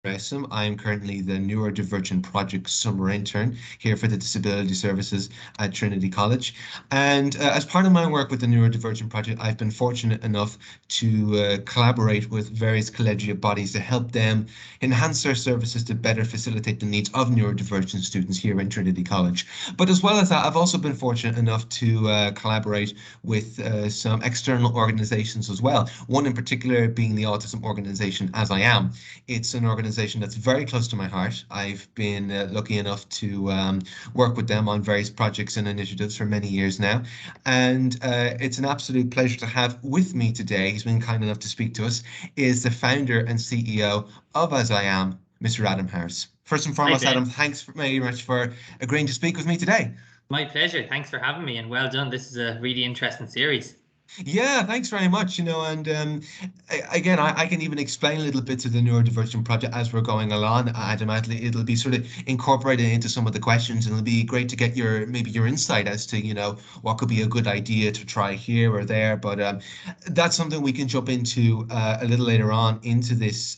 Rowsome. I'm currently the Neurodivergent Project Summer Intern here for the Disability Services at Trinity College. And as part of my work with the Neurodivergent Project, I've been fortunate enough to collaborate with various collegiate bodies to help them enhance their services to better facilitate the needs of neurodivergent students here in Trinity College. But as well as that, I've also been fortunate enough to collaborate with some external organizations as well. One in particular being the autism organization AsIAm. It's an organization that's very close to my heart. I've been lucky enough to work with them on various projects and initiatives for many years now. And it's an absolute pleasure to have with me today, he's been kind enough to speak to us, is the founder and CEO of As I Am, Mr. Adam Harris. First and Hi, foremost, Ben. Adam, thanks very much for agreeing to speak with me today. My pleasure. Thanks for having me, and well done. This is a really interesting series. Yeah, thanks very much. And again, I can even explain a little bit to the neurodivergent project as we're going along. Adam, it'll be sort of incorporated into some of the questions, and it'll be great to get maybe your insight as to, what could be a good idea to try here or there. But that's something we can jump into a little later on into this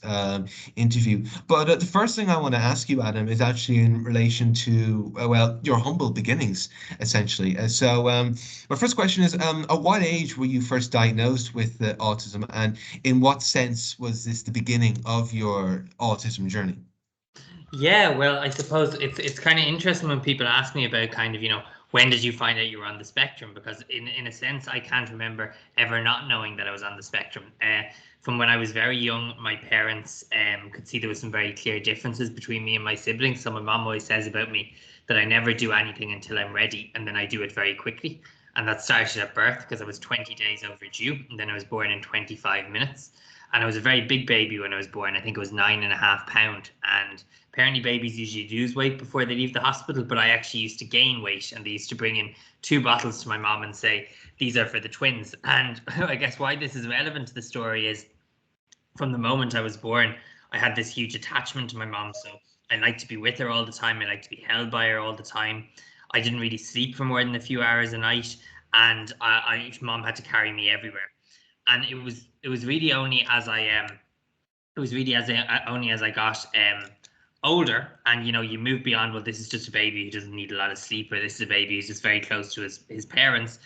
interview. But the first thing I want to ask you, Adam, is actually in relation to, well, your humble beginnings, essentially. My first question is, at what age were you first diagnosed with autism, and in what sense was this the beginning of your autism journey? Yeah, well, I suppose it's kind of interesting when people ask me about kind of, when did you find out you were on the spectrum? Because in a sense, I can't remember ever not knowing that I was on the spectrum. From when I was very young, my parents could see there was some very clear differences between me and my siblings. So my mom always says about me that I never do anything until I'm ready, and then I do it very quickly. And that started at birth because I was 20 days overdue, and then I was born in 25 minutes. And I was a very big baby when I was born. I think it was 9.5 pounds. And apparently babies usually lose weight before they leave the hospital, but I actually used to gain weight, and they used to bring in 2 bottles to my mom and say, these are for the twins. And I guess why this is relevant to the story is from the moment I was born, I had this huge attachment to my mom. So I liked to be with her all the time. I liked to be held by her all the time. I didn't really sleep for more than a few hours a night, and mom had to carry me everywhere. And it was really only as I got older, and you move beyond, well, this is just a baby who doesn't need a lot of sleep, or this is a baby who's just very close to his parents.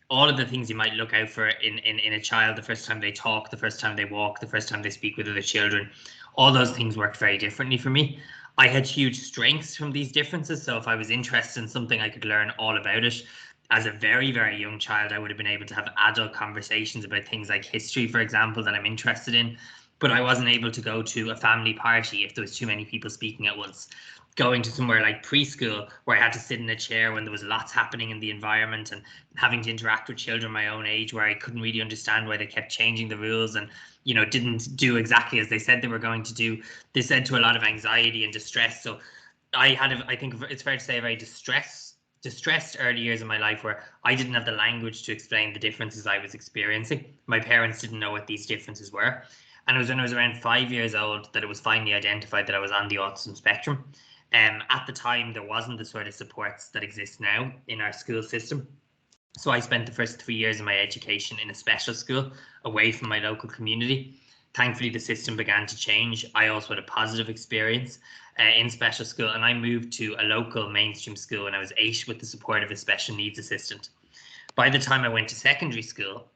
All of the things you might look out for in a child, the first time they talk, the first time they walk, the first time they speak with other children, all those things worked very differently for me. I had huge strengths from these differences, so if I was interested in something, I could learn all about it. As a very, very young child, I would have been able to have adult conversations about things like history, for example, that I'm interested in. But I wasn't able to go to a family party if there was too many people speaking at once. Going to somewhere like preschool, where I had to sit in a chair when there was lots happening in the environment, and having to interact with children my own age, where I couldn't really understand why they kept changing the rules and didn't do exactly as they said they were going to do. This led to a lot of anxiety and distress. So I think it's fair to say, a very distressed early years of my life, where I didn't have the language to explain the differences I was experiencing. My parents didn't know what these differences were. And it was when I was around 5 years old that it was finally identified that I was on the autism spectrum. At the time, there wasn't the sort of supports that exist now in our school system. So I spent the first 3 years of my education in a special school away from my local community. Thankfully, the system began to change. I also had a positive experience in special school, and I moved to a local mainstream school when I was 8 with the support of a special needs assistant. By the time I went to secondary school,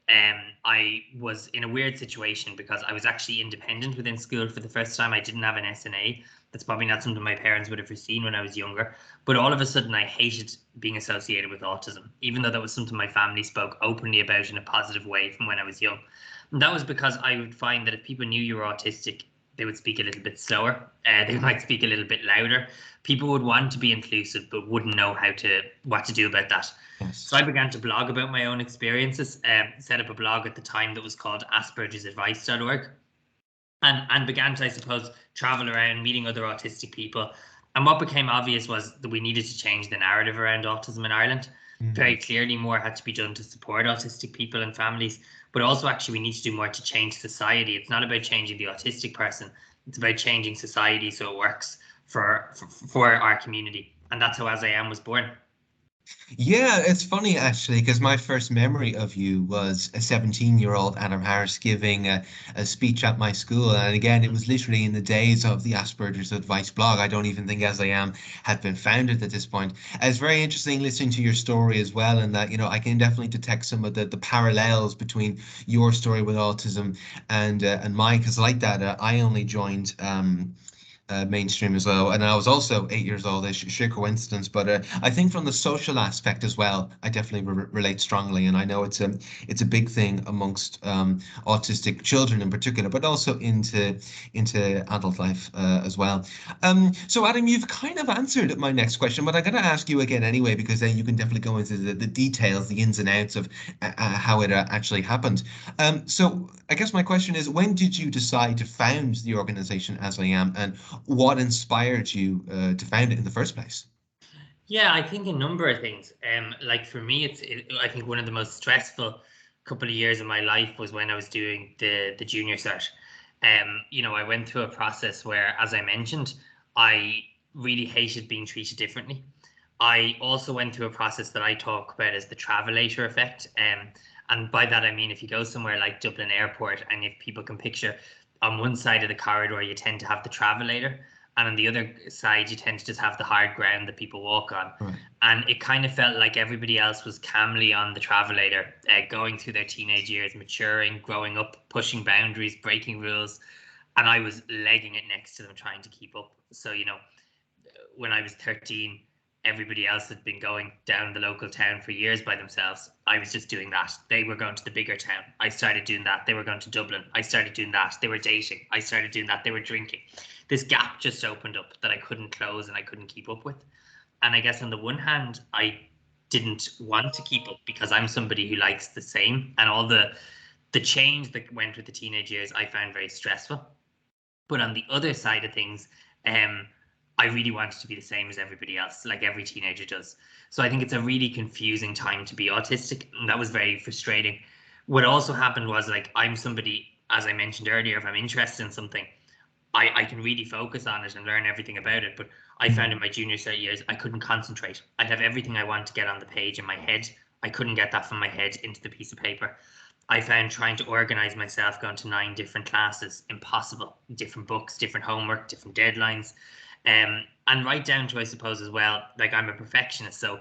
I was in a weird situation because I was actually independent within school for the first time. I didn't have an SNA. That's probably not something my parents would have foreseen when I was younger. But all of a sudden, I hated being associated with autism, even though that was something my family spoke openly about in a positive way from when I was young. And that was because I would find that if people knew you were autistic, they would speak a little bit slower. They might speak a little bit louder. People would want to be inclusive, but wouldn't know what to do about that. So I Yes. began to blog about my own experiences. Set up a blog at the time that was called aspergersadvice.org, and began to, I suppose, travel around meeting other autistic people. And what became obvious was that we needed to change the narrative around autism in Ireland. Very Mm. clearly, more had to be done to support autistic people and families, but also actually we need to do more to change society. It's not about changing the autistic person, it's about changing society so it works for our community. And that's how As I Am was born. Yeah, it's funny actually, because my first memory of you was a 17-year-old Adam Harris giving a speech at my school. And again, it was literally in the days of the Asperger's Advice blog. I don't even think AsIAm had been founded at this point. It's very interesting listening to your story as well, and that, I can definitely detect some of the parallels between your story with autism and mine, because like that, I only joined mainstream as well. And I was also 8 years old, a sheer coincidence. But I think from the social aspect as well, I definitely relate strongly. And I know it's a big thing amongst autistic children in particular, but also into adult life as well. So Adam, you've kind of answered my next question, but I'm going to ask you again anyway, because then you can definitely go into the details, the ins and outs of how it actually happened. So I guess my question is, when did you decide to found the organization As I Am, and what inspired you to found it in the first place? Yeah, I think a number of things. Like for me, I think one of the most stressful couple of years of my life was when I was doing the junior cert. I went through a process where, as I mentioned, I really hated being treated differently. I also went through a process that I talk about as the travelator effect. And by that I mean, if you go somewhere like Dublin Airport, and if people can picture, on one side of the corridor you tend to have the travelator, and on the other side you tend to just have the hard ground that people walk on. Right. And it kind of felt like everybody else was calmly on the travelator, going through their teenage years, maturing, growing up, pushing boundaries, breaking rules, and I was legging it next to them, trying to keep up. So when I was 13, everybody else had been going down the local town for years by themselves. I was just doing that. They were going to the bigger town. I started doing that. They were going to Dublin. I started doing that. They were dating. I started doing that. They were drinking. This gap just opened up that I couldn't close and I couldn't keep up with. And I guess on the one hand, I didn't want to keep up because I'm somebody who likes the same, and all the change that went with the teenage years I found very stressful. But on the other side of things, um, I really wanted to be the same as everybody else, like every teenager does. So I think it's a really confusing time to be autistic, and that was very frustrating. What also happened was, like, I'm somebody, as I mentioned earlier, if I'm interested in something, I can really focus on it and learn everything about it. But I found in my junior cert years, I couldn't concentrate. I'd have everything I want to get on the page in my head. I couldn't get that from my head into the piece of paper. I found trying to organize myself going to 9 different classes impossible. Different books, different homework, different deadlines. And right down to, I suppose, as well, like, I'm a perfectionist. So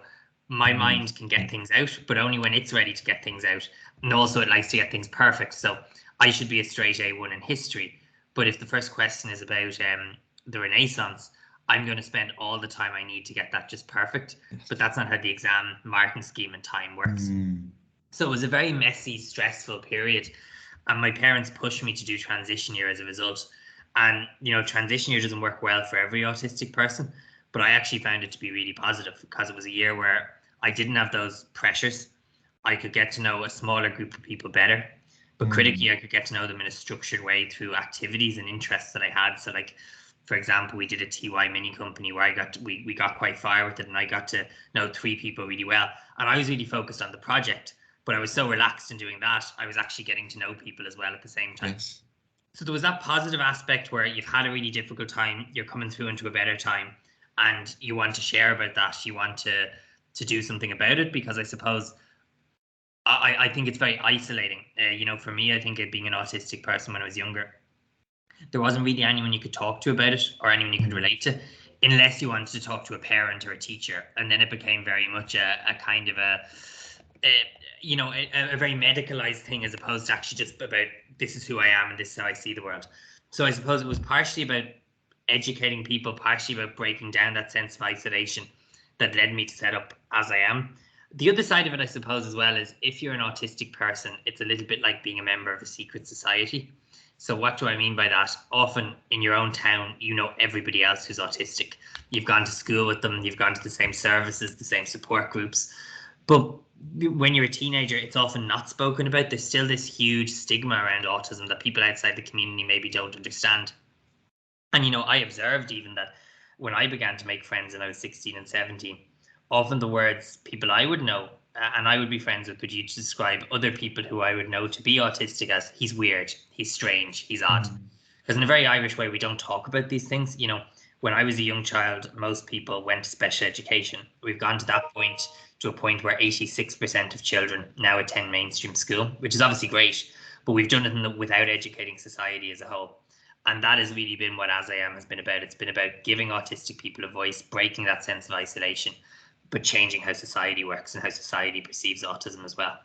my mind can get things out, but only when it's ready to get things out. And also it likes to get things perfect. So I should be a straight A1 in history. But if the first question is about the Renaissance, I'm going to spend all the time I need to get that just perfect. But that's not how the exam marking scheme and time works. Mm. So it was a very messy, stressful period. And my parents pushed me to do transition year as a result. And, transition year doesn't work well for every autistic person. But I actually found it to be really positive because it was a year where I didn't have those pressures. I could get to know a smaller group of people better. But critically, I could get to know them in a structured way through activities and interests that I had. So, like, for example, we did a TY mini company where we got quite far with it, and I got to know 3 people really well. And I was really focused on the project, but I was so relaxed in doing that, I was actually getting to know people as well at the same time. Yes. So there was that positive aspect where you've had a really difficult time, you're coming through into a better time, and you want to share about that. You want to do something about it, because I suppose I think it's very isolating. For me, I think it being an autistic person when I was younger, there wasn't really anyone you could talk to about it or anyone you could relate to, unless you wanted to talk to a parent or a teacher. And then it became very much a kind of a very medicalized thing, as opposed to actually just about, this is who I am and this is how I see the world. So I suppose it was partially about educating people, partially about breaking down that sense of isolation that led me to set up AsIAm. The other side of it, I suppose, as well, is if you're an autistic person, it's a little bit like being a member of a secret society. So what do I mean by that? Often in your own town, you know everybody else who's autistic. You've gone to school with them, you've gone to the same services, the same support groups. But when you're a teenager, it's often not spoken about. There's still this huge stigma around autism that people outside the community maybe don't understand. And, I observed even that when I began to make friends and I was 16 and 17, often the words people I would know and I would be friends with would use to describe other people who I would know to be autistic as, he's weird, he's strange, he's odd. Because in a very Irish way, we don't talk about these things. When I was a young child, most people went to special education. We've gone to that point to a point where 86% of children now attend mainstream school, which is obviously great, but we've done it without educating society as a whole. And that has really been what AsIAm has been about. It's been about giving autistic people a voice, breaking that sense of isolation, but changing how society works and how society perceives autism as well.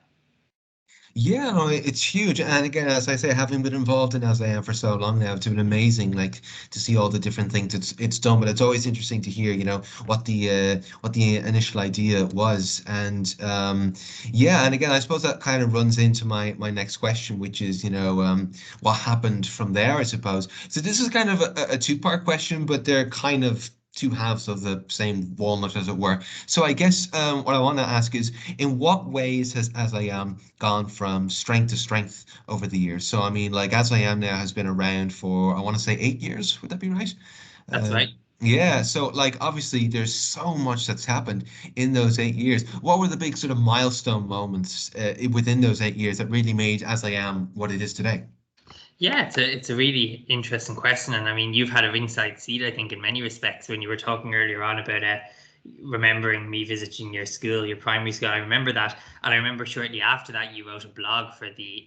Yeah, no, it's huge. And again, as I say, having been involved in as I am for so long now, it's been amazing, like to see all the different things it's done. But it's always interesting to hear, what the initial idea was. And yeah, and again, I suppose that kind of runs into my next question, which is, what happened from there, I suppose. So this is kind of a two-part question, but they're kind of two halves of the same walnut, as it were. So I guess what I want to ask is, in what ways has As I Am gone from strength to strength over the years? So I mean, like As I Am now has been around for, I want to say, 8 years. Would that be right? That's right. Yeah, so like obviously there's so much that's happened in those 8 years. What were the big sort of milestone moments within those 8 years that really made As I Am what it is today? Yeah, it's a really interesting question, and I mean, you've had a ringside seat, I think, in many respects when you were talking earlier on about remembering me visiting your school, your primary school. I remember that, and I remember shortly after that you wrote a blog for the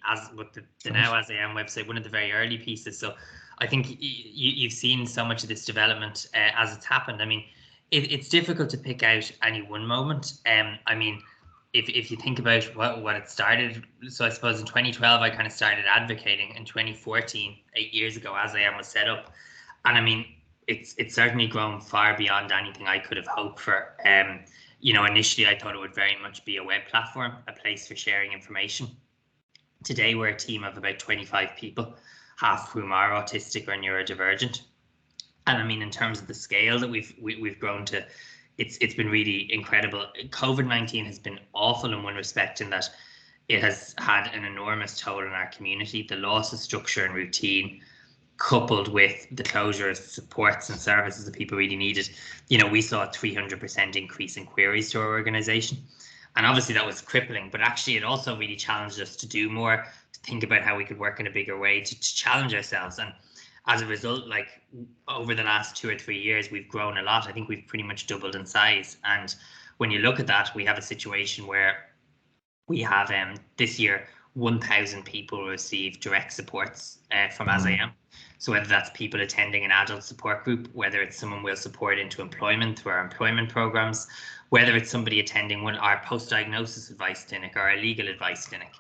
now As I Am website, one of the very early pieces. So I think you've seen so much of this development as it's happened. I mean, it's difficult to pick out any one moment. I mean, if you think about what it started, so I suppose in 2012 I kind of started advocating. In 2014, 8 years ago, AsIAm was set up, and I mean it's certainly grown far beyond anything I could have hoped for. Initially I thought it would very much be a web platform, a place for sharing information. Today we're a team of about 25 people, half of whom are autistic or neurodivergent. And I mean, in terms of the scale that we've grown to, it's been really incredible. COVID-19 has been awful in one respect, in that it has had an enormous toll on our community. The loss of structure and routine, coupled with the closure of supports and services that people really needed. We saw a 300% increase in queries to our organization. And obviously that was crippling, but actually it also really challenged us to do more, to think about how we could work in a bigger way, to challenge ourselves. And as a result, like over the last 2 or 3 years, we've grown a lot. I think we've pretty much doubled in size. And when you look at that, we have a situation where we have this year 1,000 people receive direct supports from AsIAM. So whether that's people attending an adult support group, whether it's someone we'll support into employment through our employment programs, whether it's somebody attending our post-diagnosis advice clinic or our legal advice clinic.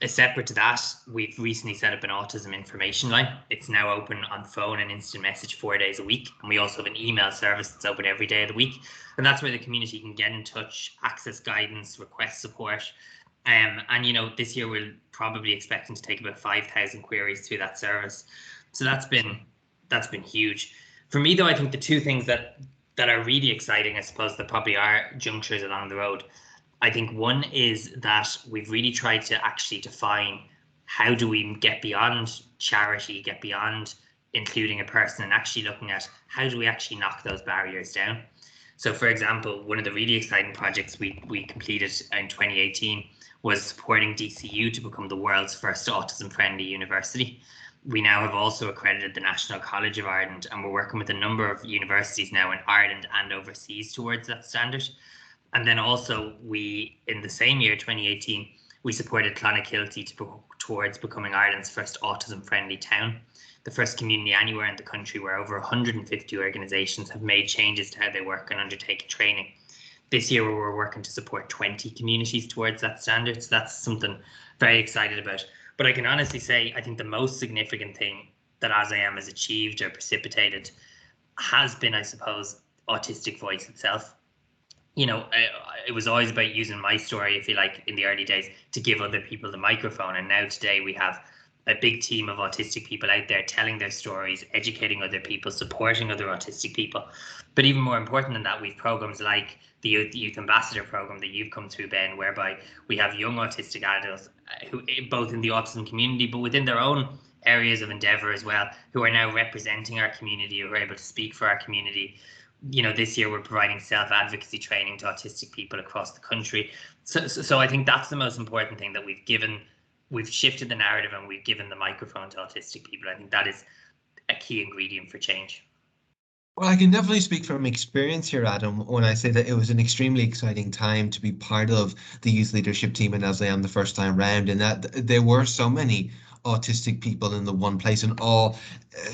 Separate to that, we've recently set up an autism information line. It's now open on phone and instant message 4 days a week. And we also have an email service that's open every day of the week. And that's where the community can get in touch, access guidance, request support. And this year we're probably expecting to take about 5,000 queries through that service. So that's been huge. For me, though, I think the two things that are really exciting, I suppose, that probably are junctures along the road. I think one is that we've really tried to actually define, how do we get beyond charity, get beyond including a person, and actually looking at how do we actually knock those barriers down. So for example, one of the really exciting projects we completed in 2018 was supporting DCU to become the world's first autism-friendly university. We now have also accredited the National College of Ireland, and we're working with a number of universities now in Ireland and overseas towards that standard. And then also in the same year, 2018, we supported Clonakilty towards becoming Ireland's first autism-friendly town, the first community anywhere in the country where over 150 organisations have made changes to how they work and undertake training. This year, we're working to support 20 communities towards that standard. So that's something very excited about. But I can honestly say, I think the most significant thing that AsIAM has achieved or precipitated has been, I suppose, autistic voice itself. It was always about using my story, if you like, in the early days, to give other people the microphone. And now today we have a big team of autistic people out there telling their stories, educating other people, supporting other autistic people. But even more important than that, we've programs like the Youth Ambassador program that you've come through, Ben, whereby we have young autistic adults who, both in the autism community, but within their own areas of endeavour as well, who are now representing our community, who are able to speak for our community. This year we're providing self-advocacy training to autistic people across the country. So I think that's the most important thing, that we've shifted the narrative and we've given the microphone to autistic people. I think that is a key ingredient for change. Well, I can definitely speak from experience here, Adam, when I say that it was an extremely exciting time to be part of the youth leadership team in AsIAM the first time round, and that there were so many autistic people in the one place and all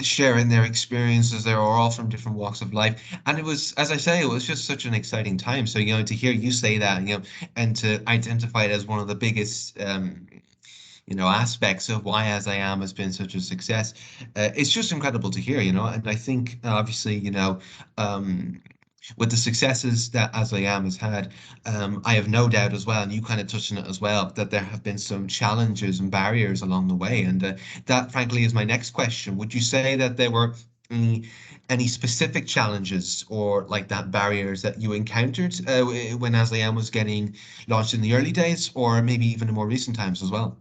sharing their experiences. They were all from different walks of life, and it was, as I say, it was just such an exciting time. So, to hear you say that, and to identify it as one of the biggest aspects of why As I Am has been such a success. It's just incredible to hear, and I think obviously, um, with the successes that As I Am has had, I have no doubt as well, and you kind of touched on it as well, that there have been some challenges and barriers along the way. And that, frankly, is my next question. Would you say that there were any specific challenges or like that barriers that you encountered when As I Am was getting launched in the early days, or maybe even in more recent times as well?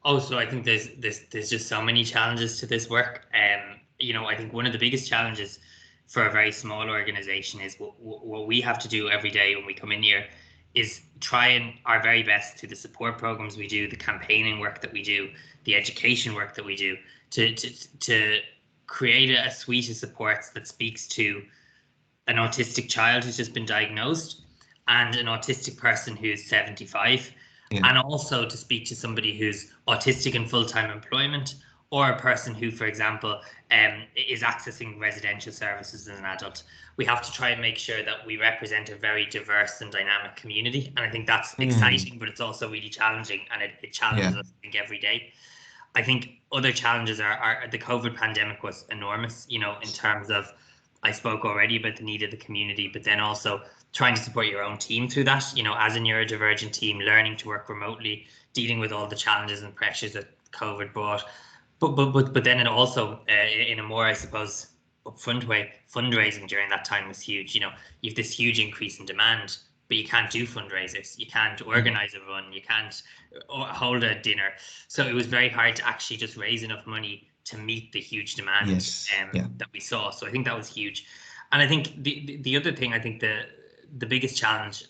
Oh, so I think there's just so many challenges to this work. I think one of the biggest challenges for a very small organization is what we have to do every day when we come in here is try and our very best through the support programs we do, the campaigning work that we do, the education work that we do, to create a suite of supports that speaks to an autistic child who's just been diagnosed and an autistic person who's 75, Yeah. and also to speak to somebody who's autistic in full-time employment, or a person who, for example, is accessing residential services as an adult. We have to try and make sure that we represent a very diverse and dynamic community. And I think that's Mm, exciting, but it's also really challenging, and it yeah. challenges us, I think, every day. I think other challenges are the COVID pandemic was enormous, in terms of I spoke already about the need of the community, but then also trying to support your own team through that, as a neurodivergent team, learning to work remotely, dealing with all the challenges and pressures that COVID brought. But then it also, in a more, I suppose, upfront way, fundraising during that time was huge. You have this huge increase in demand, but you can't do fundraisers. You can't Mm, organize a run. You can't hold a dinner. So it was very hard to actually just raise enough money to meet the huge demand yes. Yeah. that we saw. So I think that was huge. And I think the other thing, I think the biggest challenge,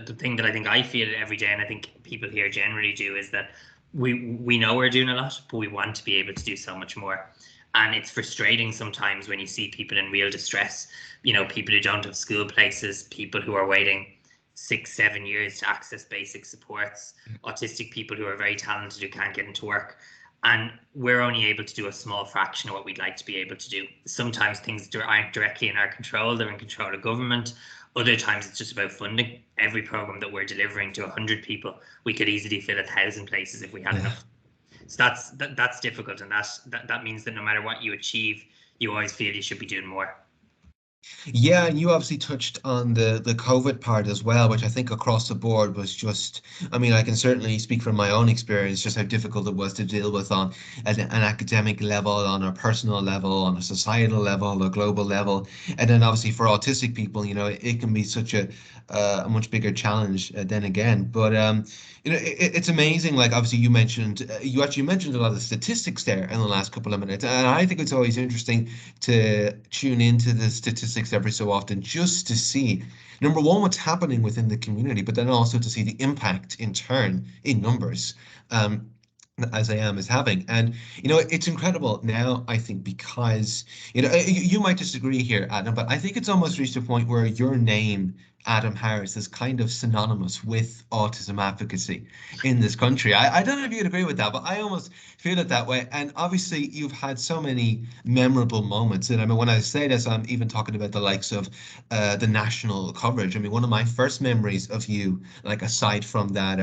the thing that I think I feel every day, and I think people here generally do, is that we know we're doing a lot, but we want to be able to do so much more. And it's frustrating sometimes when you see people in real distress, people who don't have school places, people who are waiting 6, 7 years to access basic supports, autistic people who are very talented who can't get into work. And we're only able to do a small fraction of what we'd like to be able to do. Sometimes things aren't directly in our control, they're in control of government. Other times it's just about funding. Every program that we're delivering to 100 people, we could easily fill 1,000 places if we had Yeah. enough. So that's difficult, and that means that no matter what you achieve, you always feel you should be doing more. Yeah, and you obviously touched on the COVID part as well, which I think across the board was just, I mean, I can certainly speak from my own experience, just how difficult it was to deal with on an academic level, on a personal level, on a societal level, a global level. And then obviously for autistic people, it can be such a much bigger challenge then again. But it's amazing. Like obviously you actually mentioned a lot of statistics there in the last couple of minutes, and I think it's always interesting to tune into the statistics every so often just to see, number one, what's happening within the community, but then also to see the impact in turn in numbers. Um, as I am is having. And it's incredible now, I think, because you might disagree here, Adam, but I think it's almost reached a point where your name, Adam Harris, is kind of synonymous with autism advocacy in this country. I don't know if you'd agree with that, but I almost feel it that way. And obviously, you've had so many memorable moments. And I mean, when I say this, I'm even talking about the likes of the national coverage. I mean, one of my first memories of you, like aside from that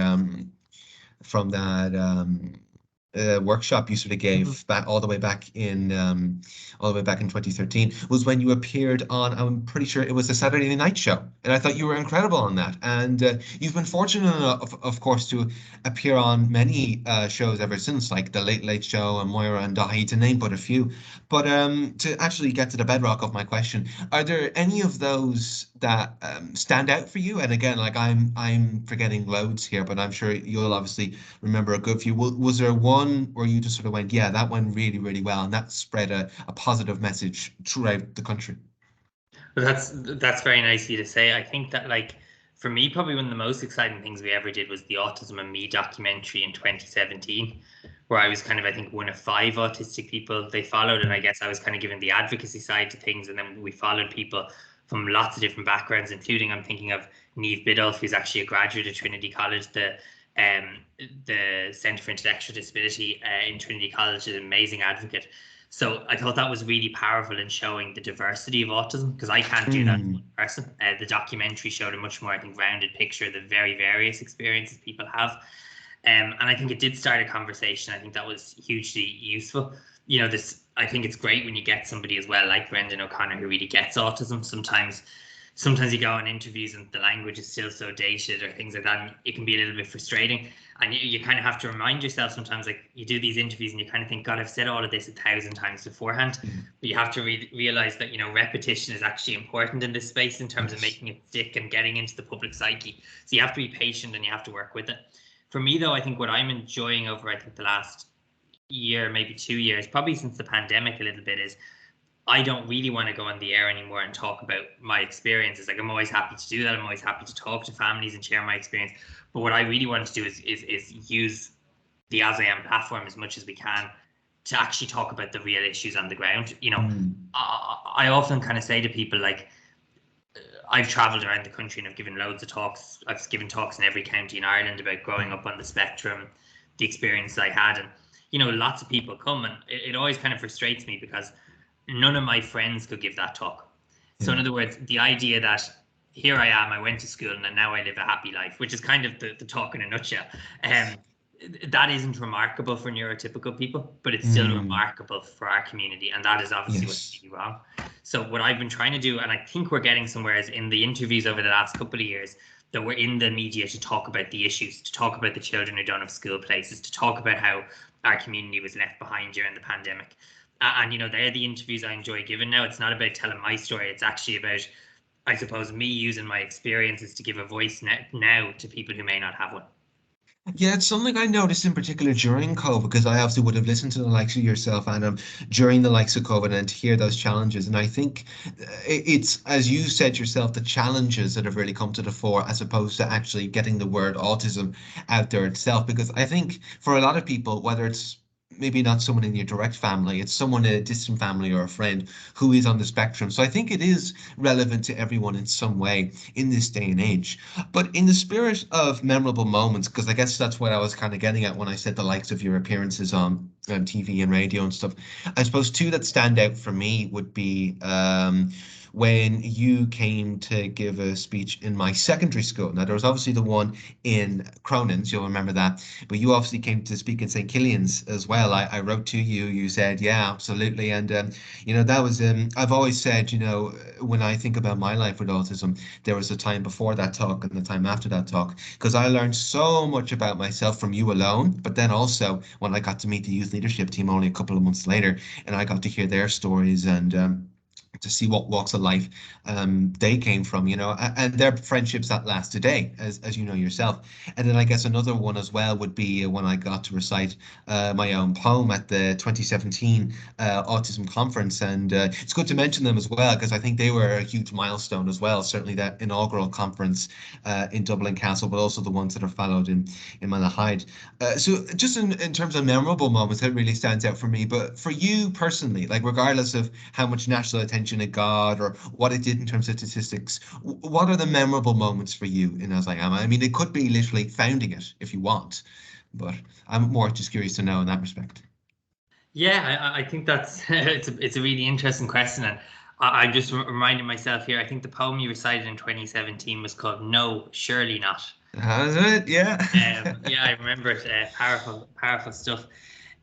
workshop you sort of gave back all the way back in 2013 was when you appeared on, I'm pretty sure it was a Saturday Night Show, and I thought you were incredible on that. And you've been fortunate enough, of course, to appear on many shows ever since, like the Late Late Show and Moira and Dahi, to name but a few. But to actually get to the bedrock of my question, are there any of those that stand out for you? And again, like I'm forgetting loads here, but I'm sure you'll obviously remember a good few. Was there one where you just sort of went, yeah, that went really, really well, and that spread a positive message throughout the country? But that's very nice of you to say. I think that, like, For me, probably one of the most exciting things we ever did was the Autism&Me documentary in 2017, where I was kind of, I think, one of 5 autistic people they followed. And I guess I was kind of given the advocacy side to things. And then we followed people from lots of different backgrounds, including, I'm thinking of Niamh Biddulph, who's actually a graduate of Trinity College, the Centre for Intellectual Disability in Trinity College, is an amazing advocate. So I thought that was really powerful in showing the diversity of autism, because I can't do that as one person. The documentary showed a much more, I think, rounded picture of the very various experiences people have. And I think it did start a conversation. I think that was hugely useful. You know, I think it's great when you get somebody as well like Brendan O'Connor who really gets autism. Sometimes you go on interviews and the language is still so dated or things like that, and it can be a little bit frustrating. And you kind of have to remind yourself sometimes, like you do these interviews and you kind of think, God, I've said all of this 1,000 times beforehand. But you have to realize that, you know, repetition is actually important in this space in terms of making it stick and getting into the public psyche. So you have to be patient and you have to work with it. For me, though, I think what I'm enjoying over, I think, the last year, maybe 2 years, probably since the pandemic a little bit, is I don't really want to go on the air anymore and talk about my experiences. Like, I'm always happy to do that. I'm always happy to talk to families and share my experience. But what I really want to do is use the AsIAm platform as much as we can to actually talk about the real issues on the ground. You know, I often kind of say to people, like, I've traveled around the country and I've given loads of talks. I've given talks in every county in Ireland about growing up on the spectrum, the experience I had. And, you know, lots of people come, and it always kind of frustrates me because none of my friends could give that talk. So in other words, the idea that here I am, I went to school and now I live a happy life, which is kind of the talk in a nutshell. That isn't remarkable for neurotypical people, but it's still remarkable for our community. And that is obviously what's really wrong. So what I've been trying to do, and I think we're getting somewhere, is in the interviews over the last couple of years, that we're in the media to talk about the issues, to talk about the children who don't have school places, to talk about how our community was left behind during the pandemic. And, you know, they're the interviews I enjoy giving now. It's not about telling my story. It's actually about, I suppose, me using my experiences to give a voice now to people who may not have one. Yeah, it's something I noticed in particular during COVID, because I obviously would have listened to the likes of yourself, Adam, during the likes of COVID, and to hear those challenges. And I think it's, as you said yourself, the challenges that have really come to the fore, as opposed to actually getting the word autism out there itself. Because I think for a lot of people, whether it's maybe not someone in your direct family, it's someone in a distant family or a friend who is on the spectrum. So I think it is relevant to everyone in some way in this day and age. But in the spirit of memorable moments, because I guess that's what I was kind of getting at when I said the likes of your appearances on TV and radio and stuff, I suppose 2 that stand out for me would be when you came to give a speech in my secondary school. Now, there was obviously the one in Cronin's, you'll remember that, but you obviously came to speak in St. Killian's as well. I wrote to you, you said, yeah, absolutely. And, you know, that was, I've always said, you know, when I think about my life with autism, there was a time before that talk and the time after that talk, because I learned so much about myself from you alone, but then also when I got to meet the youth leadership team only a couple of months later, and I got to hear their stories and to see what walks of life they came from, you know, and their friendships that last today, as you know yourself. And then I guess another one as well would be when I got to recite my own poem at the 2017 Autism Conference. And it's good to mention them as well, because I think they were a huge milestone as well, certainly that inaugural conference in Dublin Castle, but also the ones that are followed in Malahide. So just in terms of memorable moments, that really stands out for me. But for you personally, like regardless of how much national attention it got or what it did in terms of statistics, what are the memorable moments for you in AsIAm? I mean, it could be literally founding it if you want, but I'm more just curious to know in that respect. Yeah, I think that's it's a really interesting question, and I'm just reminding myself here. I think the poem you recited in 2017 was called "No, Surely Not." How's it? Yeah. Yeah, I remember it. Powerful stuff.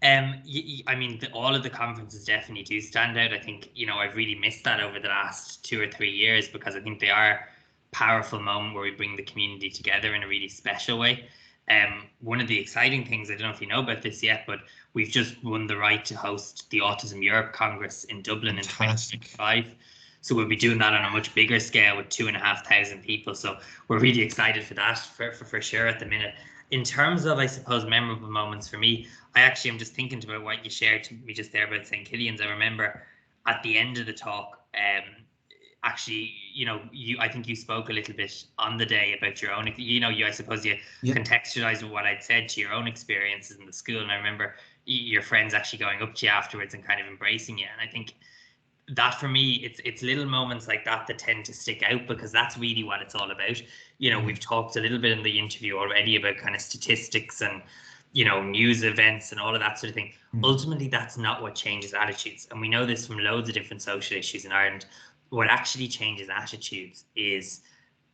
I mean, all of the conferences definitely do stand out. I think, you know, I've really missed that over the last 2 or 3 years, because I think they are powerful moment where we bring the community together in a really special way. One of the exciting things, I don't know if you know about this yet, but we've just won the right to host the Autism Europe Congress in Dublin in 2025. So we'll be doing that on a much bigger scale with 2,500 people. So we're really excited for that, for sure at the minute. In terms of, I suppose, memorable moments for me, I actually am just thinking about what you shared to me just there about St. Killian's. I remember at the end of the talk, actually, I think you spoke a little bit on the day about your own, I suppose you Yeah. contextualized what I'd said to your own experiences in the school. And I remember your friends actually going up to you afterwards and kind of embracing you. And I think that for me, it's little moments like that that tend to stick out, because that's really what it's all about. We've talked a little bit in the interview already about kind of statistics and news events and all of that sort of thing. Ultimately, that's not what changes attitudes, and we know this from loads of different social issues in Ireland. What actually changes attitudes is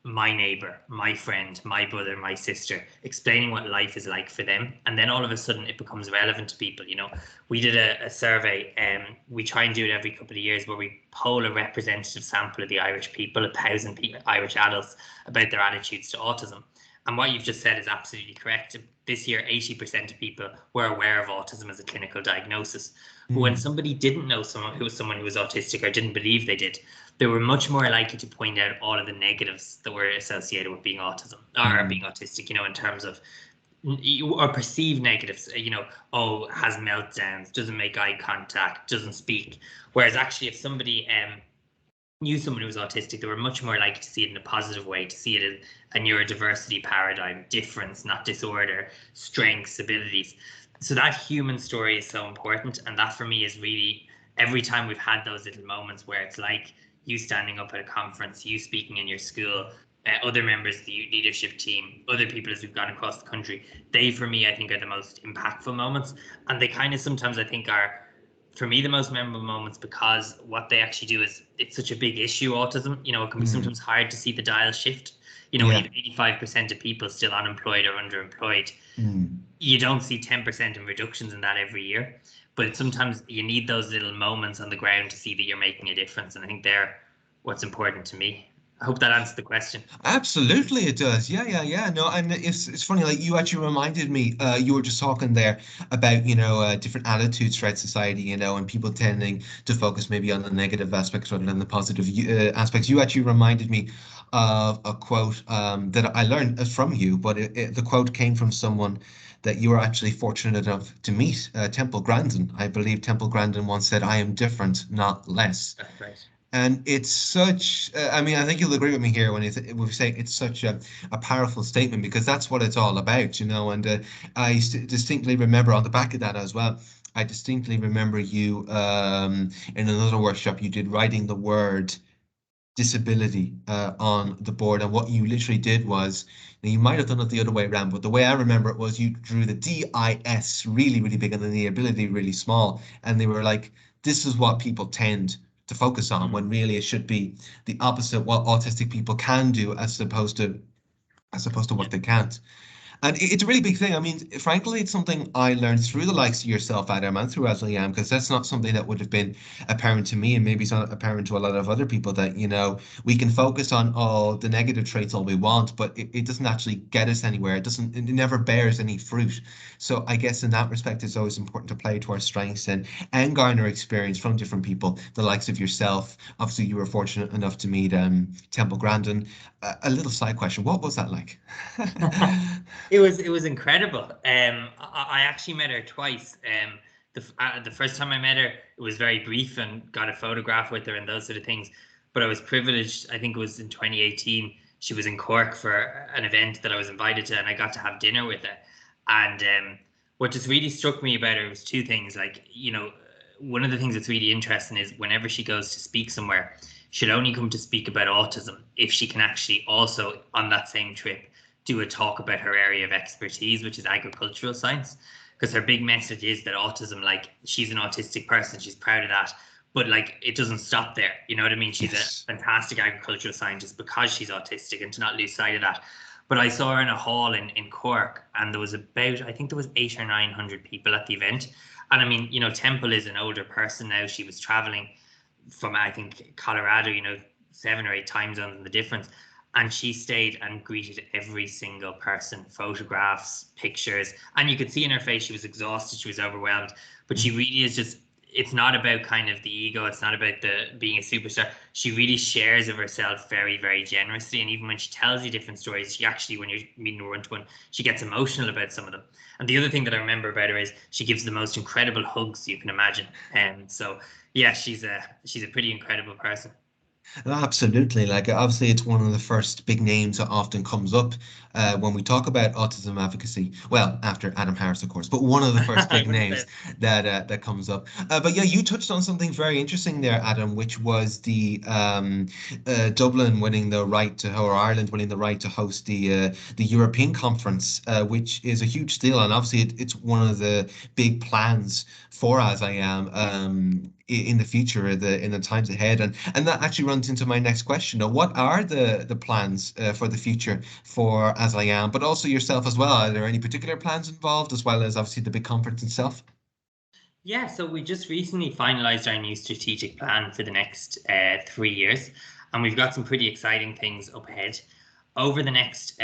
my neighbor, my friend, my brother, my sister, explaining what life is like for them. And then all of a sudden it becomes relevant to people. We did a survey, and we try and do it every couple of years, where we poll a representative sample of the Irish people, 1,000 Irish adults, about their attitudes to autism. And what you've just said is absolutely correct. This year, 80% of people were aware of autism as a clinical diagnosis. But when somebody didn't know someone who was autistic, or didn't believe they did, they were much more likely to point out all of the negatives that were associated with being autism, or being autistic, in terms of, or perceived negatives, has meltdowns, doesn't make eye contact, doesn't speak. Whereas actually, if somebody knew someone who was autistic, they were much more likely to see it in a positive way, to see it as a neurodiversity paradigm, difference, not disorder, strengths, abilities. So that human story is so important. And that for me is really, every time we've had those little moments where it's like you standing up at a conference, you speaking in your school, other members of the leadership team, other people as we've gone across the country, they for me, I think, are the most impactful moments. And they kind of sometimes, I think, are, for me, the most memorable moments, because what they actually do is, it's such a big issue, autism. It can be sometimes hard to see the dial shift. When you have 85% of people still unemployed or underemployed, you don't see 10% in reductions in that every year. But sometimes you need those little moments on the ground to see that you're making a difference. And I think they're what's important to me. I hope that answered the question. Absolutely, it does. Yeah. No, and it's funny. Like, you actually reminded me. You were just talking there about different attitudes throughout society. And people tending to focus maybe on the negative aspects rather than the positive aspects. You actually reminded me of a quote that I learned from you, but the quote came from someone that you were actually fortunate enough to meet, Temple Grandin. I believe Temple Grandin once said, "I am different, not less." That's right. And it's such, I mean, I think you'll agree with me here when we say it's such a powerful statement, because that's what it's all about. And I distinctly remember on the back of that as well, I distinctly remember you in another workshop you did, writing the word disability on the board. And what you literally did was, now you might have done it the other way around, but the way I remember it was you drew the DIS really, really big and then the ability really small. And they were like, this is what people tend to focus on, when really it should be the opposite, what autistic people can do as opposed to what they can't. And it's a really big thing. I mean, frankly, it's something I learned through the likes of yourself, Adam, and through AsIAm, because that's not something that would have been apparent to me, and maybe it's not apparent to a lot of other people, that, we can focus on all the negative traits all we want, but it doesn't actually get us anywhere. It never bears any fruit. So I guess in that respect, it's always important to play to our strengths and garner experience from different people, the likes of yourself. Obviously, you were fortunate enough to meet Temple Grandin. A little side question: what was that like? It was incredible. I actually met her twice. The first time I met her, it was very brief, and got a photograph with her and those sort of things. But I was privileged. I think it was in 2018. She was in Cork for an event that I was invited to, and I got to have dinner with her. And what just really struck me about her was two things. Like, one of the things that's really interesting is, whenever she goes to speak somewhere, she'll only come to speak about autism if she can actually also, on that same trip, do a talk about her area of expertise, which is agricultural science. Because her big message is that autism, like, she's an autistic person, she's proud of that, but like, it doesn't stop there. You know what I mean? She's Yes. a fantastic agricultural scientist because she's autistic, and to not lose sight of that. But I saw her in a hall in Cork, and there was about, I think there was 800 or 900 people at the event. And I mean, Temple is an older person now. She was traveling from, I think, Colorado, 7 or 8 time zones in the difference. And she stayed and greeted every single person, photographs, pictures. And you could see in her face, she was exhausted, she was overwhelmed. But she really is just, it's not about kind of the ego. It's not about the being a superstar. She really shares of herself very, very generously. And even when she tells you different stories, she actually, when you're meeting her one-to-one, she gets emotional about some of them. And the other thing that I remember about her is she gives the most incredible hugs you can imagine. And so, yeah, she's a pretty incredible person. Absolutely. Like, obviously, it's one of the first big names that often comes up when we talk about autism advocacy. Well, after Adam Harris, of course, but one of the first I big would names say. that comes up. But yeah, you touched on something very interesting there, Adam, which was the Dublin winning the right to, or Ireland winning the right to host the European conference, which is a huge deal, and obviously it's one of the big plans for AsIAm in the future, in the times ahead, and that actually runs into my next question. Now, what are the plans for the future for AsIAm, but also yourself as well? Are there any particular plans involved, as well as obviously the big conference itself? Yeah, so we just recently finalized our new strategic plan for the next 3 years, and we've got some pretty exciting things up ahead. Over the next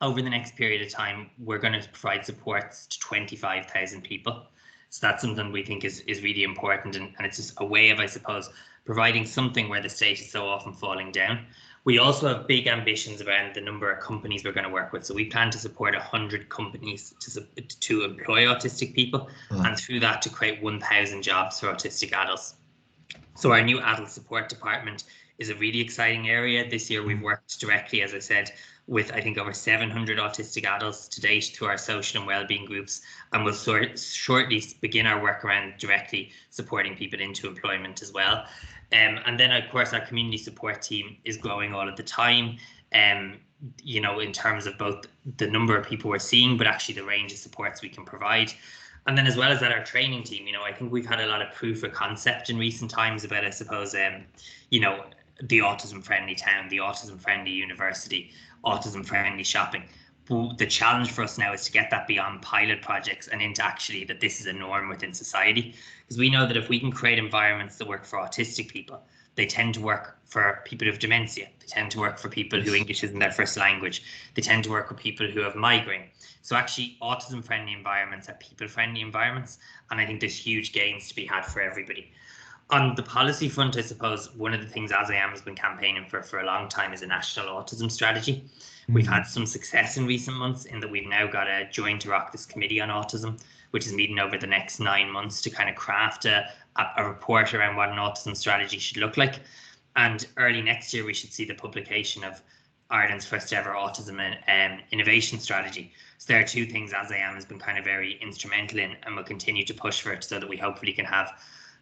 over the next period of time, we're going to provide supports to 25,000 people. So that's something we think is really important, and it's just a way of, I suppose, providing something where the state is so often falling down. We also have big ambitions around the number of companies we're going to work with. So we plan to support 100 companies to employ autistic people, and through that to create 1,000 jobs for autistic adults. So our new adult support department is a really exciting area. This year we've worked directly, as I said, with I think over 700 autistic adults to date through our social and wellbeing groups, and we'll shortly begin our work around directly supporting people into employment as well. And then of course our community support team is growing all of the time. In terms of both the number of people we're seeing, but actually the range of supports we can provide. And then as well as that, our training team, I think we've had a lot of proof of concept in recent times about, I suppose, the autism friendly town, the autism friendly university, autism friendly shopping. But the challenge for us now is to get that beyond pilot projects and into actually that this is a norm within society. Because we know that if we can create environments that work for autistic people, they tend to work for people who have dementia. They tend to work for people who English isn't their first language. They tend to work with people who have migraine. So actually autism-friendly environments are people-friendly environments. And I think there's huge gains to be had for everybody. On the policy front, I suppose one of the things AsIAm has been campaigning for a long time is a national autism strategy. We've had some success in recent months in that we've now got a joint Oireachtas committee on autism, which is meeting over the next 9 months to kind of craft a report around what an autism strategy should look like. And early next year, we should see the publication of Ireland's first ever autism and innovation strategy. So there are two things AsIAm has been kind of very instrumental in, and will continue to push for it so that we hopefully can have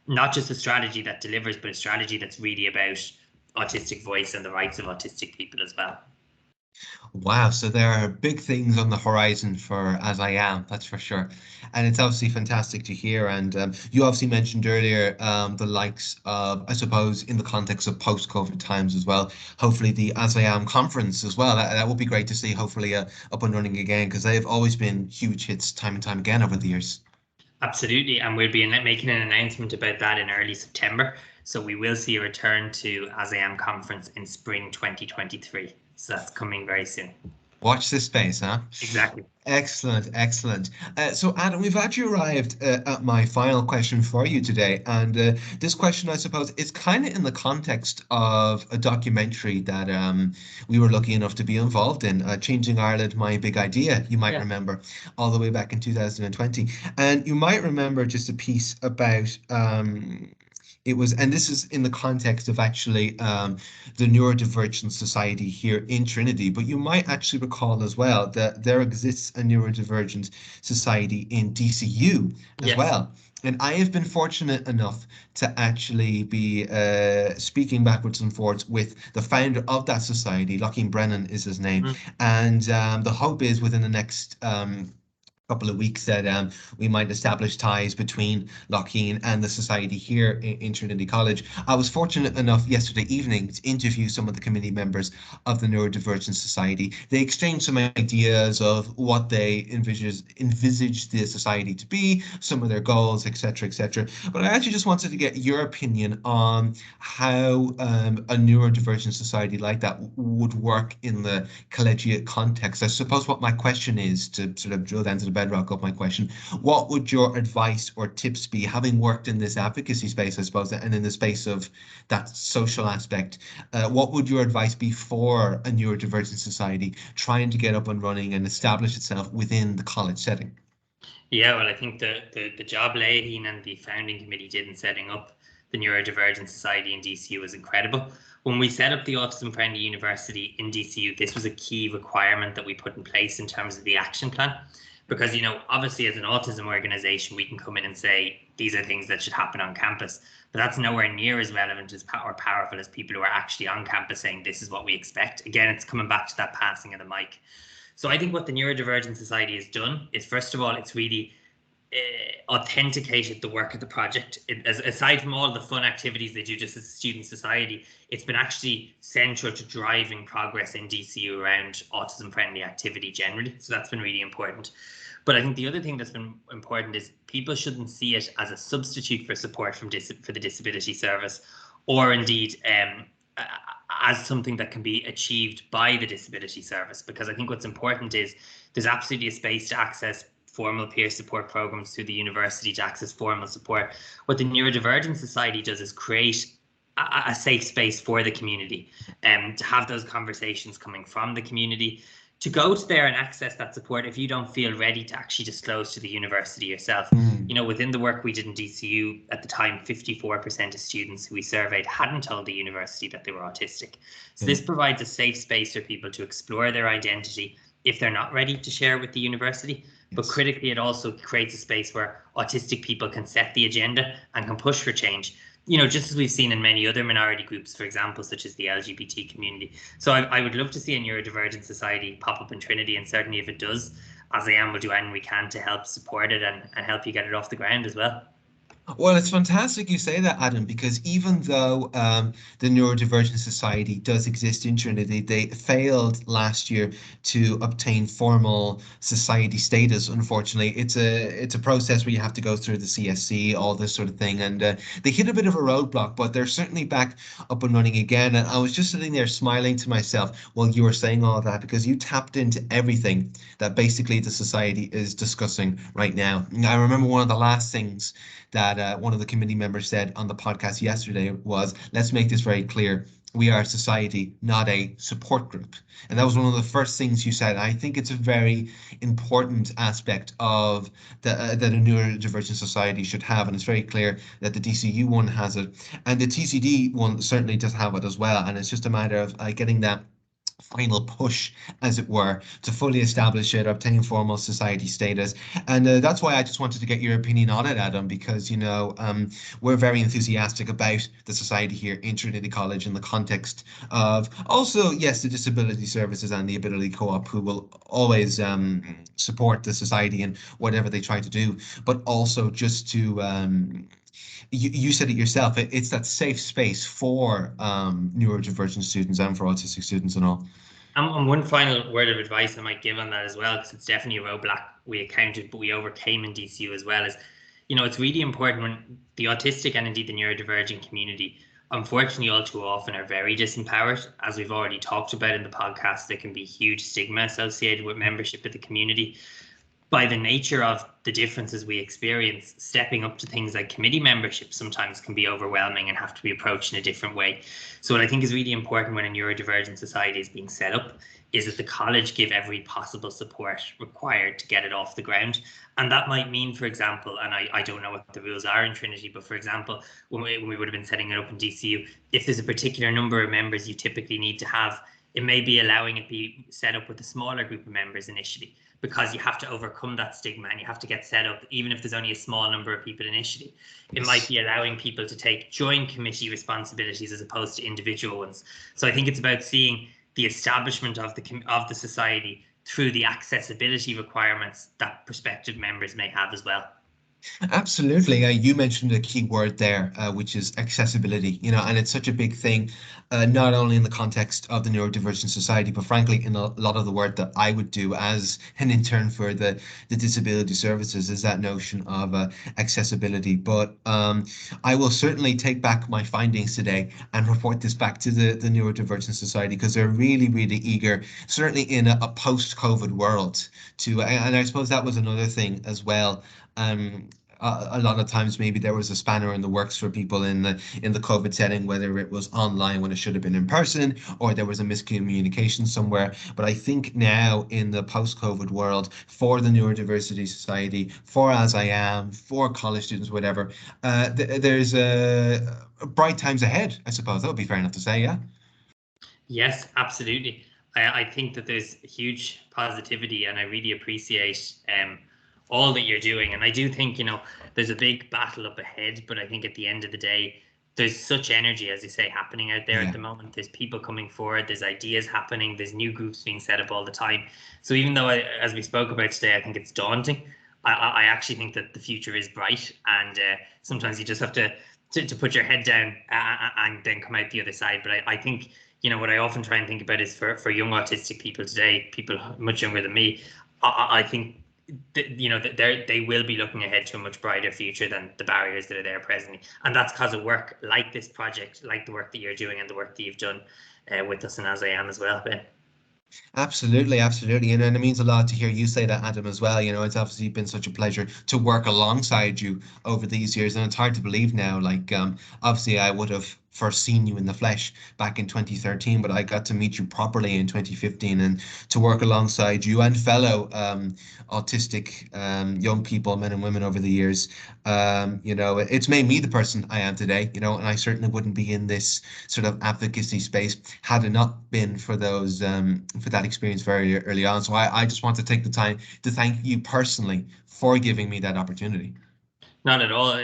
not just a strategy that delivers, but a strategy that's really about autistic voice and the rights of autistic people as well. Wow, so there are big things on the horizon for AsIAm, that's for sure. And it's obviously fantastic to hear. And you obviously mentioned earlier the likes of, I suppose, in the context of post-COVID times as well, hopefully the AsIAm conference as well. That would be great to see, hopefully up and running again, because they've always been huge hits time and time again over the years. Absolutely, and we'll be making an announcement about that in early September. So we will see a return to AsIAm conference in spring 2023. So that's coming very soon. Watch this space, huh? Exactly. Excellent, excellent. So, Adam, we've actually arrived at my final question for you today. And this question, I suppose, is kind of in the context of a documentary that we were lucky enough to be involved in, Changing Ireland, My Big Idea, you might remember, all the way back in 2020. And you might remember just a piece about it was, and this is in the context of actually the Neurodivergent Society here in Trinity, but you might actually recall as well that there exists a Neurodivergent Society in DCU as well. And I have been fortunate enough to actually be speaking backwards and forwards with the founder of that society. Lachlan Brennan is his name. And the hope is within the next couple of weeks that we might establish ties between Lockheed and the society here in Trinity College. I was fortunate enough yesterday evening to interview some of the committee members of the Neurodivergent Society. They exchanged some ideas of what they envisage the society to be, some of their goals, etc., etc. But I actually just wanted to get your opinion on how a neurodivergent society like that would work in the collegiate context. I suppose what my question is, to sort of drill down to the bedrock of my question, what would your advice or tips be, having worked in this advocacy space, I suppose, and in the space of that social aspect? What would your advice be for a neurodivergent society trying to get up and running and establish itself within the college setting? Yeah, well, I think the job Leahin and the founding committee did in setting up the Neurodivergent Society in DCU was incredible. When we set up the Autism Friendly University in DCU, this was a key requirement that we put in place in terms of the action plan. Because, obviously as an autism organization, we can come in and say, these are things that should happen on campus. But that's nowhere near as relevant as or powerful as people who are actually on campus saying, this is what we expect. Again, it's coming back to that passing of the mic. So I think what the Neurodivergent Society has done is, first of all, it's really authenticated the work of the project. Aside from all the fun activities they do just as a student society, it's been actually central to driving progress in DCU around autism friendly activity generally. So that's been really important. But I think the other thing that's been important is people shouldn't see it as a substitute for support for the disability service, or indeed as something that can be achieved by the disability service. Because I think what's important is there's absolutely a space to access formal peer support programs through the university, to access formal support. What the Neurodivergent Society does is create a safe space for the community, and to have those conversations coming from the community, to go to there and access that support if you don't feel ready to actually disclose to the university yourself. Within the work we did in DCU at the time, 54% of students who we surveyed hadn't told the university that they were autistic. So this provides a safe space for people to explore their identity if they're not ready to share with the university. But critically, it also creates a space where autistic people can set the agenda and can push for change, just as we've seen in many other minority groups, for example, such as the LGBT community. So I would love to see a Neurodivergent Society pop up in Trinity, and certainly if it does, AsIAm will do anything we can to help support it and help you get it off the ground as well. Well, it's fantastic you say that, Adam, because even though the Neurodivergent Society does exist in Trinity, they failed last year to obtain formal society status. Unfortunately, it's a process where you have to go through the CSC, all this sort of thing, and they hit a bit of a roadblock, but they're certainly back up and running again. And I was just sitting there smiling to myself while you were saying all that, because you tapped into everything that basically the society is discussing right now. I remember one of the last things that one of the committee members said on the podcast yesterday was, let's make this very clear. We are a society, not a support group. And that was one of the first things you said. I think it's a very important aspect of that a neurodivergent society should have. And it's very clear that the DCU one has it. And the TCD one certainly does have it as well. And it's just a matter of getting that final push, as it were, to fully establish it, obtain formal society status. And that's why I just wanted to get your opinion on it, Adam, because, we're very enthusiastic about the society here in Trinity College in the context of also, yes, the disability services and the ability co-op, who will always support the society in whatever they try to do, but also just to you said it yourself, it's that safe space for neurodivergent students and for autistic students and all. And one final word of advice I might give on that as well, because it's definitely a roadblock we encountered, but we overcame in DCU as well, is, it's really important when the autistic and indeed the neurodivergent community, unfortunately, all too often are very disempowered. As we've already talked about in the podcast, there can be huge stigma associated with membership of the community. By the nature of the differences we experience, stepping up to things like committee membership sometimes can be overwhelming and have to be approached in a different way. So what I think is really important when a neurodivergent society is being set up is that the college give every possible support required to get it off the ground. And that might mean, for example, and I don't know what the rules are in Trinity, but for example, when we would have been setting it up in DCU, if there's a particular number of members you typically need to have, it may be allowing it be set up with a smaller group of members initially, because you have to overcome that stigma and you have to get set up, even if there's only a small number of people initially. It might be allowing people to take joint committee responsibilities as opposed to individual ones. So I think it's about seeing the establishment of the society through the accessibility requirements that prospective members may have as well. Absolutely. You mentioned a key word there, which is accessibility, and it's such a big thing, not only in the context of the Neurodivergent Society, but frankly, in a lot of the work that I would do as an intern for the disability services, is that notion of accessibility. But I will certainly take back my findings today and report this back to the Neurodivergent Society, because they're really, really eager, certainly in a post-COVID world, to, and I suppose that was another thing as well. a lot of times maybe there was a spanner in the works for people in the COVID setting, whether it was online when it should have been in person, or there was a miscommunication somewhere. But I think now in the post-COVID world, for the Neurodiversity Society, for AsIAm, for college students, whatever, there's bright times ahead, I suppose. That would be fair enough to say, yeah. Yes, absolutely. I think that there's huge positivity, and I really appreciate all that you're doing. And I do think, there's a big battle up ahead, but I think at the end of the day, there's such energy, as you say, happening out there at Yeah. the moment. There's people coming forward, there's ideas happening, there's new groups being set up all the time. So even though, as we spoke about today, I think it's daunting, I actually think that the future is bright, and sometimes you just have to put your head down and then come out the other side. But I think, what I often try and think about is for young autistic people today, people much younger than me, I think that they will be looking ahead to a much brighter future than the barriers that are there presently. And that's because of work like this project, like the work that you're doing and the work that you've done with us and AsIAm as well, Ben. Absolutely, absolutely. And it means a lot to hear you say that, Adam, as well. It's obviously been such a pleasure to work alongside you over these years. And it's hard to believe now, like, obviously, I would have first seen you in the flesh back in 2013, but I got to meet you properly in 2015, and to work alongside you and fellow autistic young people, men and women over the years. It's made me the person I am today, and I certainly wouldn't be in this sort of advocacy space had it not been for that experience very early on. So I just want to take the time to thank you personally for giving me that opportunity. Not at all.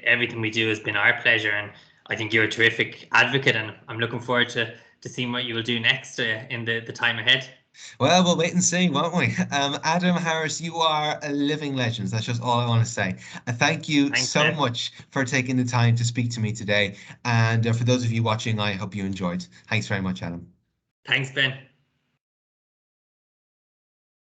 Everything we do has been our pleasure, and I think you're a terrific advocate, and I'm looking forward to seeing what you will do next in the time ahead. Well, we'll wait and see, won't we? Adam Harris, you are a living legend. That's just all I want to say. Thank you Thanks, so Ben. much for taking the time to speak to me today. And for those of you watching, I hope you enjoyed. Thanks very much, Adam. Thanks, Ben.